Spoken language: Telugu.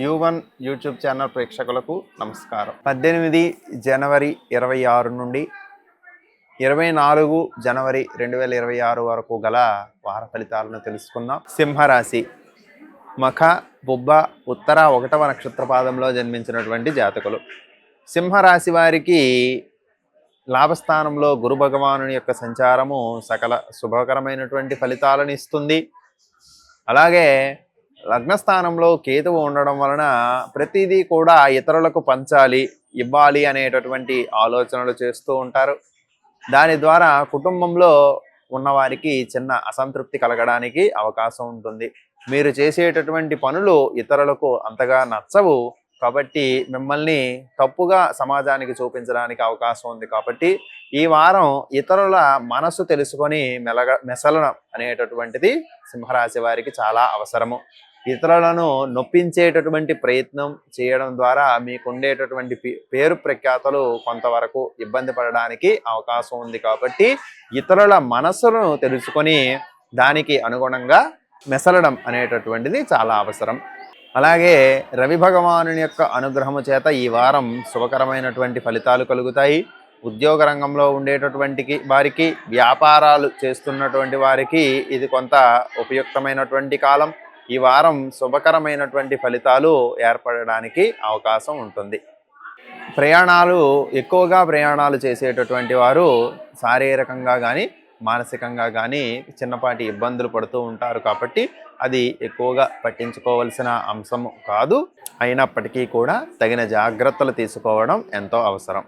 యూ1 యూట్యూబ్ ఛానల్ ప్రేక్షకులకు నమస్కారం. 18 జనవరి 26 నుండి 24 జనవరి 2026 వరకు గల వార ఫలితాలను తెలుసుకుందాం. సింహరాశి మఖ, బుబ్బ, ఉత్తర 1వ నక్షత్ర పాదంలో జన్మించినటువంటి జాతకులు. సింహరాశి వారికి లాభస్థానంలో గురు భగవానుని యొక్క సంచారము సకల శుభకరమైనటువంటి ఫలితాలను ఇస్తుంది. అలాగే లగ్నస్థానంలో కేతువు ఉండడం వలన ప్రతిదీ కూడా ఇతరులకు పంచాలి, ఇవ్వాలి అనేటటువంటి ఆలోచనలు చేస్తూ ఉంటారు. దాని ద్వారా కుటుంబంలో ఉన్నవారికి చిన్న అసంతృప్తి కలగడానికి అవకాశం ఉంటుంది. మీరు చేసేటటువంటి పనులు ఇతరులకు అంతగా నచ్చవు కాబట్టి మిమ్మల్ని తప్పుగా సమాజానికి చూపించడానికి అవకాశం ఉంది. కాబట్టి ఈ వారం ఇతరుల మనసు తెలుసుకొని మెసలడం అనేటటువంటిది సింహరాశి వారికి చాలా అవసరము. ఇతరులను నొప్పించేటటువంటి ప్రయత్నం చేయడం ద్వారా మీకుండేటటువంటి పేరు ప్రఖ్యాతలు కొంతవరకు ఇబ్బంది పడడానికి అవకాశం ఉంది. కాబట్టి ఇతరుల మనసులను తెలుసుకొని దానికి అనుగుణంగా మెసలడం అనేటటువంటిది చాలా అవసరం. అలాగే రవి భగవానుని యొక్క అనుగ్రహము చేత ఈ వారం శుభకరమైనటువంటి ఫలితాలు కలుగుతాయి. ఉద్యోగ రంగంలో ఉండేటటువంటి వారికి, వ్యాపారాలు చేస్తున్నటువంటి వారికి ఇది కొంత ఉపయుక్తమైనటువంటి కాలం. ఈ వారం శుభకరమైనటువంటి ఫలితాలు ఏర్పడడానికి అవకాశం ఉంటుంది. ఎక్కువగా ప్రయాణాలు చేసేటటువంటి వారు శారీరకంగా కానీ మానసికంగా కానీ చిన్నపాటి ఇబ్బందులు పడుతూ ఉంటారు. కాబట్టి అది ఎక్కువగా పట్టించుకోవాల్సిన అంశం కాదు. అయినప్పటికీ కూడా తగిన జాగ్రత్తలు తీసుకోవడం ఎంతో అవసరం.